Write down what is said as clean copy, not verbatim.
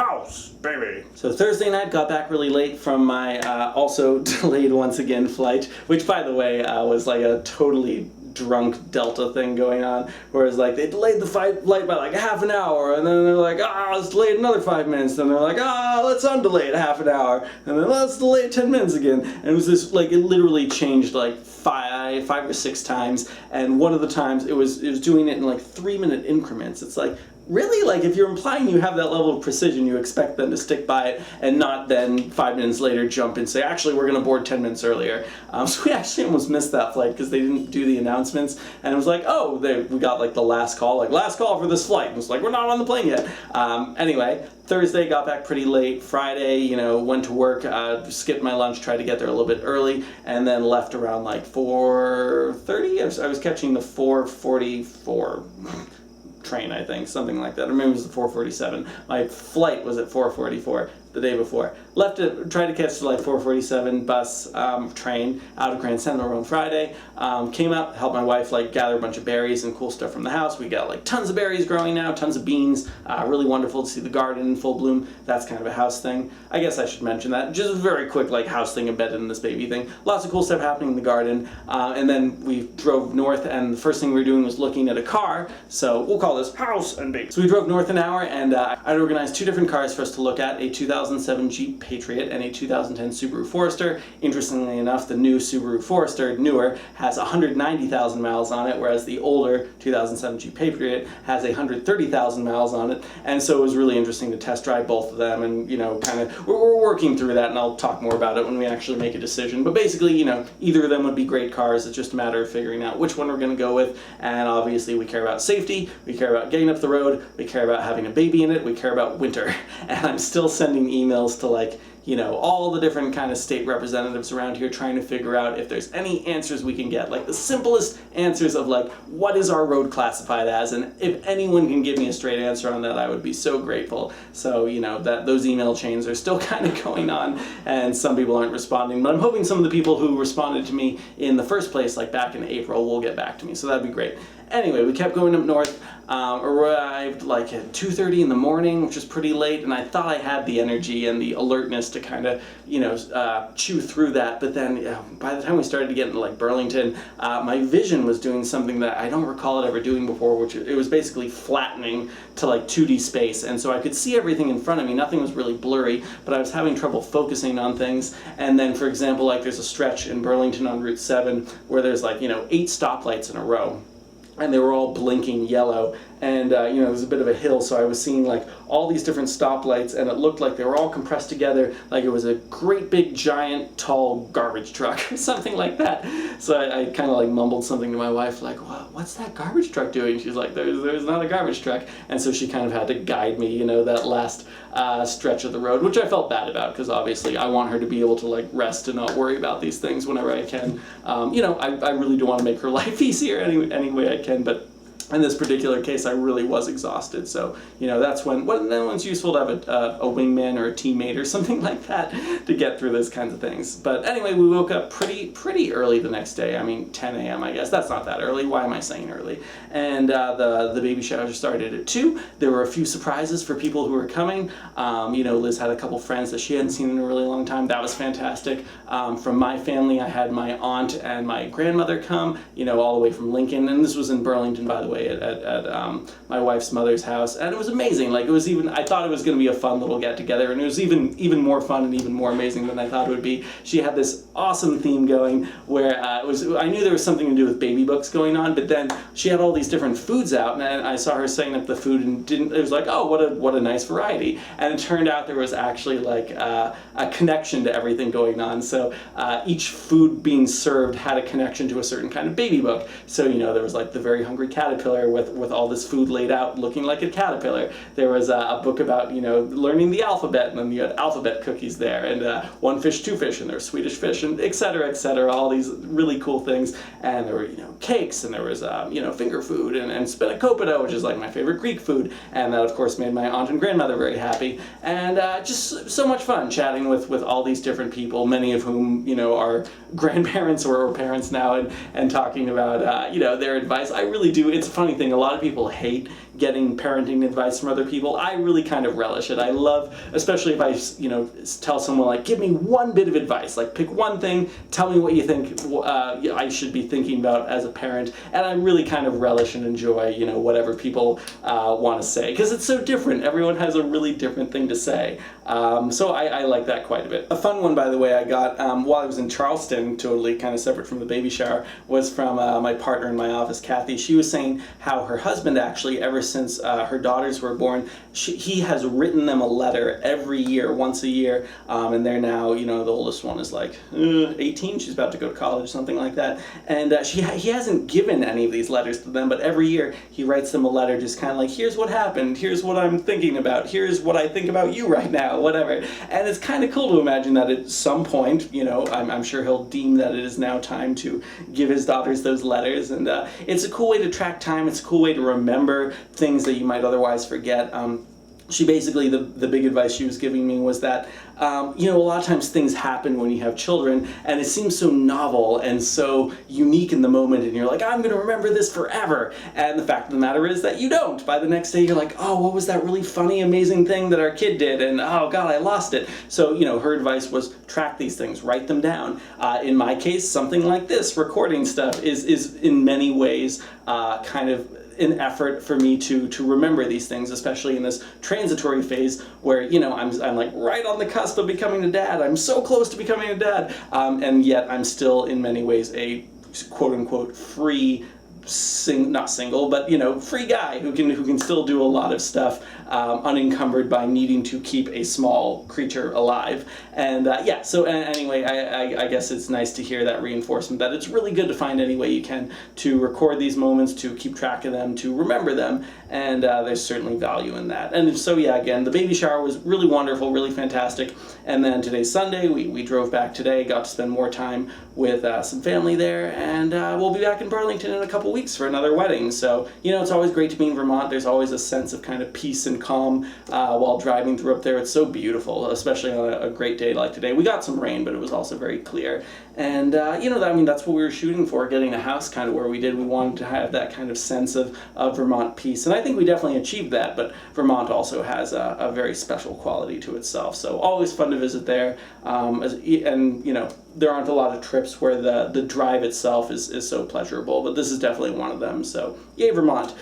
house, baby. So Thursday night, got back really late from my also delayed once again flight, which by the way was like a totally drunk Delta thing going on, whereas like they delayed the flight by like half an hour, and then they're like, let's delay it another 5 minutes, then they're like, let's undelay it half an hour, and then let's delay it 10 minutes again, and it was this, like, it literally changed like five or six times, and one of the times it was doing it in like 3-minute increments. It's like, really? Like, if you're implying you have that level of precision, you expect them to stick by it and not then 5 minutes later jump and say, actually, we're going to board 10 minutes earlier. So we actually almost missed that flight because they didn't do the announcements. And it was like, we got like the last call for this flight. And it was like, we're not on the plane yet. Anyway, Thursday, got back pretty late. Friday, went to work, skipped my lunch, tried to get there a little bit early, and then left around like 4:30. I was catching the 4:44 train, I think, something like that, or maybe it was the 4:47. My flight was at 4:44 the day before. Tried to catch the like 4:47 bus train out of Grand Central on Friday. Came out, helped my wife like gather a bunch of berries and cool stuff from the house. We got like tons of berries growing now, tons of beans. Really wonderful to see the garden in full bloom. That's kind of a house thing. I guess I should mention that. Just a very quick like house thing embedded in this baby thing. Lots of cool stuff happening in the garden. And then we drove north, and the first thing we were doing was looking at a car. So we'll call this house and baby. So we drove north an hour, and I'd organized 2 different cars for us to look at, a 2007 Jeep Patriot and a 2010 Subaru Forester. Interestingly enough, the new Subaru Forester, newer, has 190,000 miles on it, whereas the older 2007 Jeep Patriot has 130,000 miles on it. And so it was really interesting to test drive both of them, and kind of we're working through that, and I'll talk more about it when we actually make a decision. But basically, either of them would be great cars. It's just a matter of figuring out which one we're going to go with. And obviously, we care about safety, we care about getting up the road, we care about having a baby in it, we care about winter. And I'm still sending emails to all the different kind of state representatives around here, trying to figure out if there's any answers we can get, like the simplest answers of like, what is our road classified as? And if anyone can give me a straight answer on that, I would be so grateful. So, that those email chains are still kind of going on, and some people aren't responding, but I'm hoping some of the people who responded to me in the first place, like back in April, will get back to me. So that'd be great. Anyway, we kept going up north, arrived like at 2:30 in the morning, which is pretty late, and I thought I had the energy and the alertness to kind of, chew through that. But then by the time we started to get into like Burlington, my vision was doing something that I don't recall it ever doing before, which it was basically flattening to like 2D space. And so I could see everything in front of me. Nothing was really blurry, but I was having trouble focusing on things. And then, for example, like there's a stretch in Burlington on Route 7 where there's like, 8 stoplights in a row, and they were all blinking yellow, and it was a bit of a hill, so I was seeing like all these different stoplights, and it looked like they were all compressed together, like it was a great big giant tall garbage truck or something like that. So I kind of like mumbled something to my wife, like, what's that garbage truck doing? She's like, there's not a garbage truck. And so she kind of had to guide me, that last stretch of the road, which I felt bad about, because obviously I want her to be able to like rest and not worry about these things whenever I can. I really do want to make her life easier any way I can, but in this particular case, I really was exhausted. So, that's when it's useful to have a wingman or a teammate or something like that to get through those kinds of things. But anyway, we woke up pretty early the next day. I mean, 10 a.m. I guess. That's not that early. Why am I saying early? And the baby shower started at 2. There were a few surprises for people who were coming. Liz had a couple friends that she hadn't seen in a really long time. That was fantastic. From my family, I had my aunt and my grandmother come, all the way from Lincoln. And this was in Burlington, by the way, at my wife's mother's house, and it was amazing. Like, I thought it was going to be a fun little get together, and it was even more fun and even more amazing than I thought it would be. She had this awesome theme going where I knew there was something to do with baby books going on, but then she had all these different foods out, and I saw her setting up the food, and it was like, oh, what a nice variety. And it turned out there was actually like a connection to everything going on. So each food being served had a connection to a certain kind of baby book. So there was like the Very Hungry Caterpillar with all this food laid out looking like a caterpillar. There was a book about learning the alphabet, and then you had alphabet cookies there, and one fish, two fish, and there was Swedish fish, and et cetera, all these really cool things. And there were cakes, and there was finger food, and spanakopita, which is like my favorite Greek food, and that of course made my aunt and grandmother very happy. And just so much fun chatting with all these different people, many of whom are grandparents or parents now, and talking about their advice. I really do. It's a funny thing. A lot of people hate getting parenting advice from other people, I really kind of relish it. I love, especially if I, tell someone like, give me one bit of advice, like pick one thing, tell me what you think I should be thinking about as a parent, and I really kind of relish and enjoy, whatever people want to say, because it's so different. Everyone has a really different thing to say. So I like that quite a bit. A fun one, by the way, I got while I was in Charleston, totally kind of separate from the baby shower, was from my partner in my office, Kathy. She was saying how her husband actually, ever since her daughters were born, he has written them a letter every year, once a year, and they're now, the oldest one is like 18, she's about to go to college, something like that, and he hasn't given any of these letters to them, but every year he writes them a letter just kind of like, here's what happened, here's what I'm thinking about, here's what I think about you right now, whatever. And it's kind of cool to imagine that at some point, I'm sure he'll deem that it is now time to give his daughters those letters, and it's a cool way to track time, it's a cool way to remember things that you might otherwise forget. She basically, the big advice she was giving me was that, a lot of times things happen when you have children, and it seems so novel and so unique in the moment, and you're like, I'm going to remember this forever. And the fact of the matter is that you don't. By the next day, you're like, oh, what was that really funny, amazing thing that our kid did? And oh, God, I lost it. So, her advice was track these things, write them down. In my case, something like this, recording stuff, is in many ways kind of an effort for me to remember these things, especially in this transitory phase where, I'm like right on the cusp of becoming a dad. I'm so close to becoming a dad, and yet I'm still in many ways a quote-unquote free, not single, but free guy who can still do a lot of stuff unencumbered by needing to keep a small creature alive. And so anyway, I guess it's nice to hear that reinforcement that it's really good to find any way you can to record these moments, to keep track of them, to remember them, and there's certainly value in that. And so again, the baby shower was really wonderful, really fantastic, and then today's Sunday, we drove back today, got to spend more time with some family there, and we'll be back in Burlington in a couple weeks for another wedding. So, it's always great to be in Vermont. There's always a sense of kind of peace and calm while driving through up there. It's so beautiful, especially on a great day like today. We got some rain, but it was also very clear. And, that's what we were shooting for, getting a house kind of where we did. We wanted to have that kind of sense of Vermont peace. And I think we definitely achieved that, but Vermont also has a very special quality to itself. So always fun to visit there. There aren't a lot of trips where the drive itself is so pleasurable, but this is definitely one of them. So yay, Vermont.